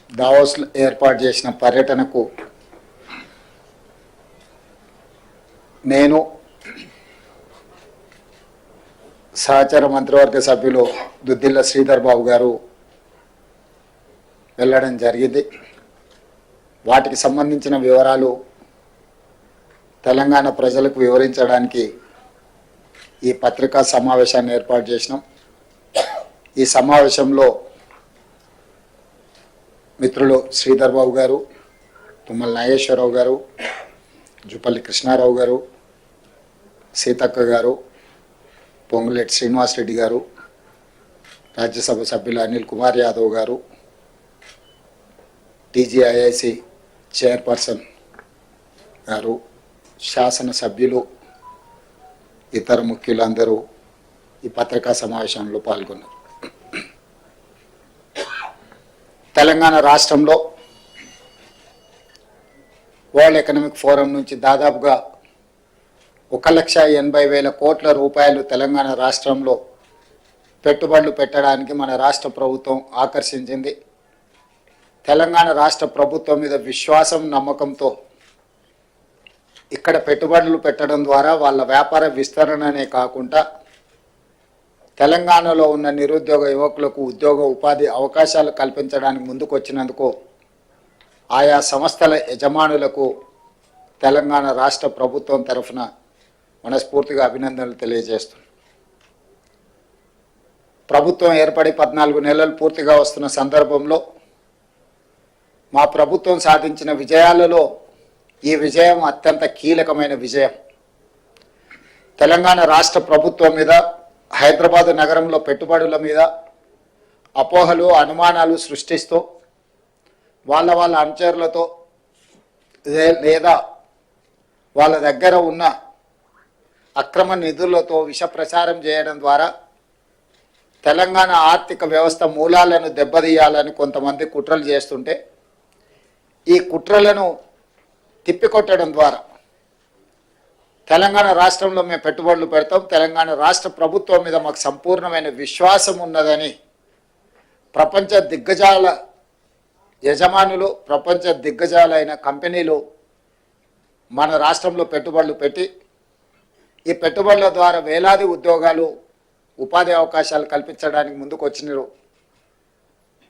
దావోస్లో ఏర్పాటు చేసిన పర్యటనకు నేను సహచర మంత్రివర్గ సభ్యులు దుద్దిల్ల శ్రీధర్ బాబు గారు వెళ్ళడం జరిగింది. వాటికి సంబంధించిన వివరాలు తెలంగాణ ప్రజలకు వివరించడానికి ఈ పత్రికా సమావేశాన్ని ఏర్పాటు చేసినాం. ఈ సమావేశంలో మిత్రులు శ్రీధర్ బాబు గారు, తుమ్మల నాగేశ్వరరావు గారు, జుపల్లి కృష్ణారావు గారు, సీతక్క గారు, పొంగులేటి శ్రీనివాసరెడ్డి గారు, రాజ్యసభ సభ్యులు అనిల్ కుమార్ యాదవ్ గారు, టీజీఐఐసి చైర్పర్సన్ గారు, శాసనసభ్యులు, ఇతర ముఖ్యులందరూ ఈ పత్రికా సమావేశంలో పాల్గొన్నారు. తెలంగాణ రాష్ట్రంలో వరల్డ్ ఎకనామిక్ ఫోరం నుంచి దాదాపుగా 1,80,000 కోట్ల రూపాయలు తెలంగాణ రాష్ట్రంలో పెట్టుబడులు పెట్టడానికి మన రాష్ట్ర ప్రభుత్వం ఆకర్షించింది. తెలంగాణ రాష్ట్ర ప్రభుత్వం మీద విశ్వాసం, నమ్మకంతో ఇక్కడ పెట్టుబడులు పెట్టడం ద్వారా వాళ్ళ వ్యాపార విస్తరణనే కాకుండా తెలంగాణలో ఉన్న నిరుద్యోగ యువకులకు ఉద్యోగ ఉపాధి అవకాశాలు కల్పించడానికి ముందుకు వచ్చినందుకు ఆయా సంస్థల యజమానులకు తెలంగాణ రాష్ట్ర ప్రభుత్వం తరఫున మనస్ఫూర్తిగా అభినందనలు తెలియజేస్తున్నాం. ప్రభుత్వం ఏర్పడి 14 నెలలు పూర్తిగా వస్తున్న సందర్భంలో మా ప్రభుత్వం సాధించిన విజయాలలో ఈ విజయం అత్యంత కీలకమైన విజయం. తెలంగాణ రాష్ట్ర ప్రభుత్వం మీద, హైదరాబాద్ నగరంలో పెట్టుబడుల మీద అపోహలు, అనుమానాలు సృష్టిస్తూ వాళ్ళ అనుచరులతో లేదా వాళ్ళ దగ్గర ఉన్న అక్రమ నిధులతో విష ప్రచారం చేయడం ద్వారా తెలంగాణ ఆర్థిక వ్యవస్థ మూలాలను దెబ్బతీయాలని కొంతమంది కుట్రలు చేస్తుంటే ఈ కుట్రలను తిప్పికొట్టడం ద్వారా తెలంగాణ రాష్ట్రంలో మేము పెట్టుబడులు పెడతాం, తెలంగాణ రాష్ట్ర ప్రభుత్వం మీద మాకు సంపూర్ణమైన విశ్వాసం ఉన్నదని ప్రపంచ దిగ్గజాల యజమానులు, ప్రపంచ దిగ్గజాలైన కంపెనీలు మన రాష్ట్రంలో పెట్టుబడులు పెట్టి ఈ పెట్టుబడుల ద్వారా వేలాది ఉద్యోగాలు, ఉపాధి అవకాశాలు కల్పించడానికి ముందుకు వచ్చినారు.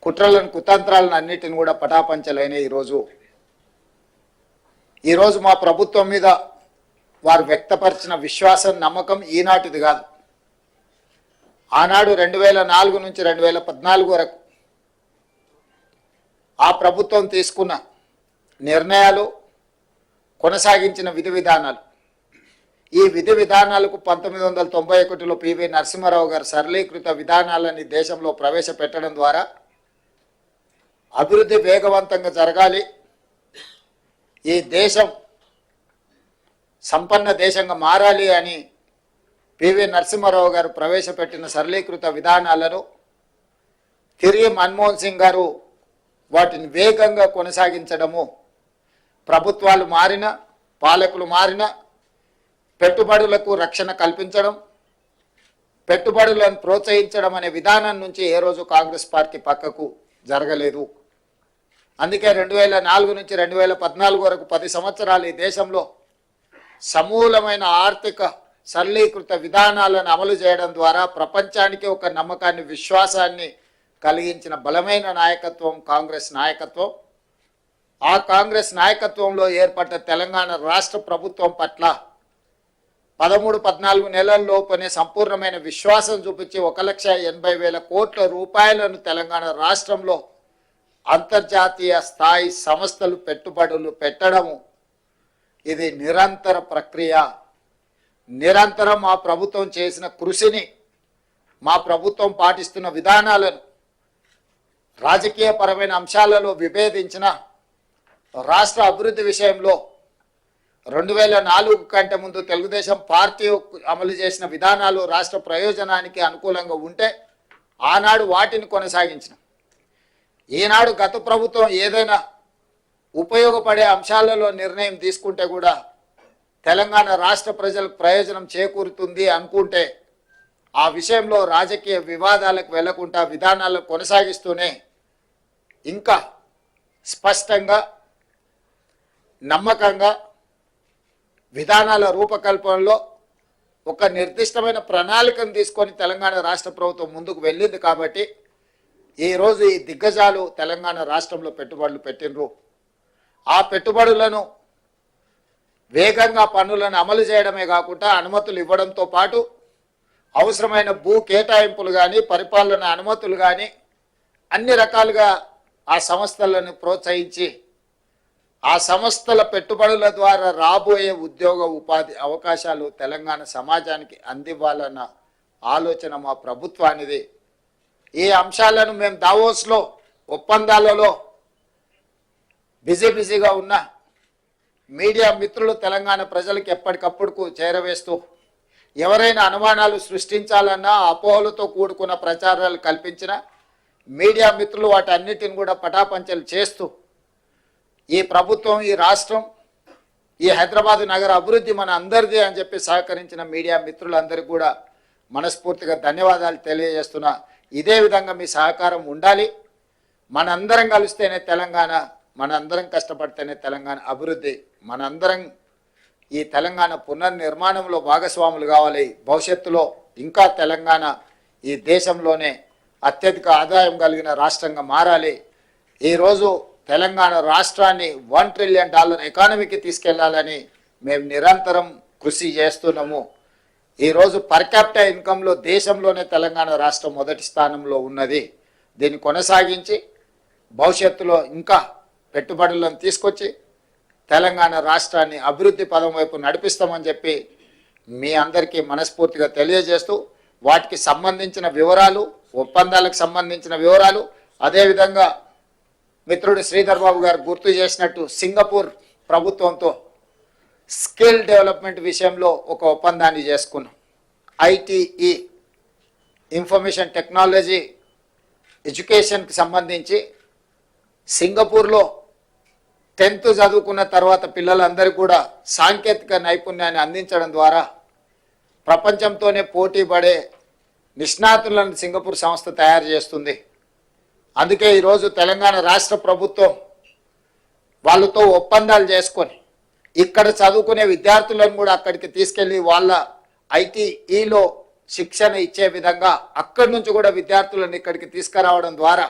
కుట్రలను, కుతంత్రాలను అన్నిటిని కూడా పటాపంచలైన ఈరోజు మా ప్రభుత్వం మీద వారు వ్యక్తపరిచిన విశ్వాసం, నమ్మకం ఈనాటిది కాదు. ఆనాడు 2004 నుంచి 2014 వరకు ఆ ప్రభుత్వం తీసుకున్న నిర్ణయాలు, కొనసాగించిన విధి విధానాలు, ఈ విధి విధానాలకు 1991లో పివి నరసింహారావు గారు సరళీకృత విధానాలని దేశంలో ప్రవేశపెట్టడం ద్వారా అభివృద్ధి వేగవంతంగా జరగాలి, ఈ దేశం సంపన్న దేశంగా మారాలి అని పివి నరసింహారావు గారు ప్రవేశపెట్టిన సరళీకృత విధానాలను తిరిగి మన్మోహన్ సింగ్ గారు వాటిని వేగంగా కొనసాగించడము, ప్రభుత్వాలు మారిన, పాలకులు మారిన, పెట్టుబడులకు రక్షణ కల్పించడం, పెట్టుబడులను ప్రోత్సహించడం అనే విధానం నుంచి ఏ రోజు కాంగ్రెస్ పార్టీ పక్కకు జరగలేదు. అందుకే 2004 నుంచి 2014 వరకు 10 సంవత్సరాలు ఈ దేశంలో సమూలమైన ఆర్థిక సరళీకృత విధానాలను అమలు చేయడం ద్వారా ప్రపంచానికి ఒక నమ్మకాన్ని, విశ్వాసాన్ని కలిగించిన బలమైన నాయకత్వం కాంగ్రెస్ నాయకత్వం. ఆ కాంగ్రెస్ నాయకత్వంలో ఏర్పడ్డ తెలంగాణ రాష్ట్ర ప్రభుత్వం పట్ల 13-14 నెలల్లోపనే సంపూర్ణమైన విశ్వాసం చూపించి 1,80,000 కోట్ల రూపాయలను తెలంగాణ రాష్ట్రంలో అంతర్జాతీయ స్థాయి సంస్థలు పెట్టుబడులు పెట్టడము, ఇది నిరంతర ప్రక్రియ. నిరంతరం మా ప్రభుత్వం చేసిన కృషిని, మా ప్రభుత్వం పాటిస్తున్న విధానాలను, రాజకీయపరమైన అంశాలలో విభేదించిన రాష్ట్ర అభివృద్ధి విషయంలో 2004 కంటే ముందు తెలుగుదేశం పార్టీ అమలు చేసిన విధానాలు రాష్ట్ర ప్రయోజనానికి అనుకూలంగా ఉంటే ఆనాడు వాటిని కొనసాగించిన, ఈనాడు గత ప్రభుత్వం ఏదైనా ఉపయోగపడే అంశాలలో నిర్ణయం తీసుకుంటే కూడా తెలంగాణ రాష్ట్ర ప్రజలకు ప్రయోజనం చేకూరుతుంది అనుకుంటే ఆ విషయంలో రాజకీయ వివాదాలకు వెళ్లకుండా విధానాలను కొనసాగిస్తూనే ఇంకా స్పష్టంగా నమ్మకంగా విధానాల రూపకల్పనలో ఒక నిర్దిష్టమైన ప్రణాళికను తీసుకొని తెలంగాణ రాష్ట్ర ప్రభుత్వం ముందుకు వెళ్ళింది కాబట్టి ఈరోజు ఈ దిగ్గజాలు తెలంగాణ రాష్ట్రంలో పెట్టుబడులు పెట్టినరు. ఆ పెట్టుబడులను వేగంగా పన్నులను అమలు చేయడమే కాకుండా అనుమతులు ఇవ్వడంతో పాటు అవసరమైన భూ కేటాయింపులు కానీ పరిపాలన అనుమతులు కానీ అన్ని రకాలుగా ఆ సంస్థలను ప్రోత్సహించి ఆ సంస్థల పెట్టుబడుల ద్వారా రాబోయే ఉద్యోగ ఉపాధి అవకాశాలు తెలంగాణ సమాజానికి అందివ్వాలన్న ఆలోచన మా ప్రభుత్వానిది. ఈ అంశాలను మేము దావోస్లో ఒప్పందాలలో బిజీగా ఉన్న మీడియా మిత్రులు తెలంగాణ ప్రజలకు ఎప్పటికప్పుడు చేరవేస్తూ ఎవరైనా అనుమానాలు సృష్టించాలన్నా అపోహలతో కూడుకున్న ప్రచారాలు కల్పించిన మీడియా మిత్రులు వాటన్నిటిని కూడా పటాపంచలు చేస్తూ ఈ ప్రభుత్వం, ఈ రాష్ట్రం, ఈ హైదరాబాద్ నగర అభివృద్ధి మన అందరిది అని చెప్పి సహకరించిన మీడియా మిత్రులందరికీ కూడా మనస్ఫూర్తిగా ధన్యవాదాలు తెలియజేస్తున్నా. ఇదే విధంగా మీ సహకారం ఉండాలి. మనందరం కలిస్తేనే తెలంగాణ, మనందరం కష్టపడితేనే తెలంగాణ అభివృద్ధి, మనందరం ఈ తెలంగాణ పునర్నిర్మాణంలో భాగస్వాములు కావాలి. భవిష్యత్తులో ఇంకా తెలంగాణ ఈ దేశంలోనే అత్యధిక ఆదాయం కలిగిన రాష్ట్రంగా మారాలి. ఈరోజు తెలంగాణ రాష్ట్రాన్ని $1 ట్రిలియన్ ఎకానమీకి తీసుకెళ్లాలని మేము నిరంతరం కృషి చేస్తున్నాము. ఈరోజు పర్ క్యాపిటల్ ఇన్కంలో దేశంలోనే తెలంగాణ రాష్ట్రం మొదటి స్థానంలో ఉన్నది. దీన్ని కొనసాగించి భవిష్యత్తులో ఇంకా పెట్టుబడులను తీసుకొచ్చి తెలంగాణ రాష్ట్రాన్ని అభివృద్ధి పదం వైపు నడిపిస్తామని చెప్పి మీ అందరికీ మనస్ఫూర్తిగా తెలియజేస్తూ వాటికి సంబంధించిన వివరాలు, ఒప్పందాలకు సంబంధించిన వివరాలు, అదేవిధంగా మిత్రుడు శ్రీధర్ బాబు గారు గుర్తు చేసినట్టు సింగపూర్ ప్రభుత్వంతో స్కిల్ డెవలప్మెంట్ విషయంలో ఒక ఒప్పందాన్ని చేసుకున్నాం. ఐటీఈ ఇన్ఫర్మేషన్ టెక్నాలజీ ఎడ్యుకేషన్కి సంబంధించి సింగపూర్లో 10th చదువుకున్న తర్వాత పిల్లలందరికీ కూడా సాంకేతిక నైపుణ్యాన్ని అందించడం ద్వారా ప్రపంచంతోనే పోటీ పడే నిష్ణాతులను సింగపూర్ సంస్థ తయారు చేస్తుంది. అందుకే ఈరోజు తెలంగాణ రాష్ట్ర ప్రభుత్వం వాళ్ళతో ఒప్పందాలు చేసుకొని ఇక్కడ చదువుకునే విద్యార్థులను కూడా అక్కడికి తీసుకెళ్ళి వాళ్ళ ఐటీఈలో శిక్షణ ఇచ్చే విధంగా అక్కడి నుంచి కూడా విద్యార్థులను ఇక్కడికి తీసుకురావడం ద్వారా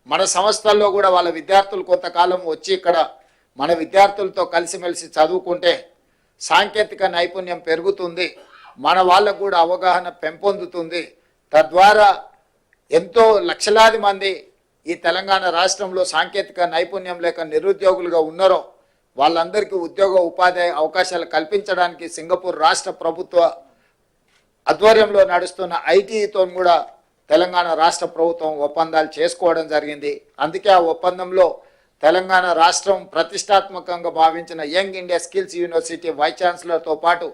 మన సంస్థల్లో కూడా వాళ్ళ విద్యార్థులు కొంతకాలం వచ్చి ఇక్కడ మన విద్యార్థులతో కలిసిమెలిసి చదువుకుంటే సాంకేతిక నైపుణ్యం పెరుగుతుంది, మన వాళ్ళకు కూడా అవగాహన పెంపొందుతుంది. తద్వారా ఎంతో లక్షలాది మంది ఈ తెలంగాణ రాష్ట్రంలో సాంకేతిక నైపుణ్యం లేక నిరుద్యోగులుగా ఉన్నారో వాళ్ళందరికీ ఉద్యోగ ఉపాధి అవకాశాలు కల్పించడానికి సింగపూర్ రాష్ట్ర ప్రభుత్వ ఆధ్వర్యంలో నడుస్తున్న ఐటీతో కూడా తెలంగాణ రాష్ట్ర ప్రభుత్వం ఒప్పందాలు చేసుకోవడం జరిగింది. అందుకే ఆ ఒప్పందంలో తెలంగాణ రాష్ట్రం ప్రతిష్టాత్మకంగా భావించిన young India skills university vice ఛాన్సలర్తో పాటు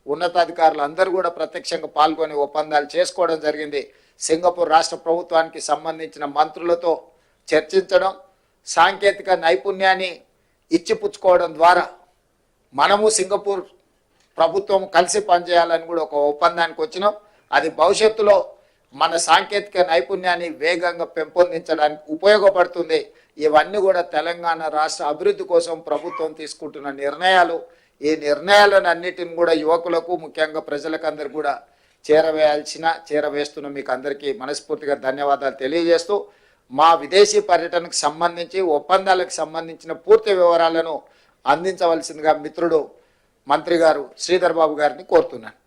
ఉన్నతాధికారులు అందరూ కూడా ప్రత్యక్షంగా పాల్గొని ఒప్పందాలు చేసుకోవడం జరిగింది. సింగపూర్ రాష్ట్ర ప్రభుత్వానికి సంబంధించిన మంత్రులతో చర్చించడం, సాంకేతిక నైపుణ్యాన్ని ఇచ్చిపుచ్చుకోవడం ద్వారా మనము సింగపూర్ ప్రభుత్వం కలిసి పనిచేయాలని కూడా ఒక ఒప్పందానికి వచ్చినాం. అది భవిష్యత్తులో మన సాంకేతిక నైపుణ్యాన్ని వేగంగా పెంపొందించడానికి ఉపయోగపడుతుంది. ఇవన్నీ కూడా తెలంగాణ రాష్ట్ర అభివృద్ధి కోసం ప్రభుత్వం తీసుకుంటున్న నిర్ణయాలు. ఈ నిర్ణయాలను అన్నిటిని కూడా యువకులకు, ముఖ్యంగా ప్రజలకు అందరు కూడా చేరవేస్తున్న మీకు అందరికీ మనస్ఫూర్తిగా ధన్యవాదాలు తెలియజేస్తూ మా విదేశీ పర్యటనకు సంబంధించి ఒప్పందాలకు సంబంధించిన పూర్తి వివరాలను అందించవలసిందిగా మిత్రుడు మంత్రి గారు శ్రీధర్ బాబు గారిని కోరుతున్నాను.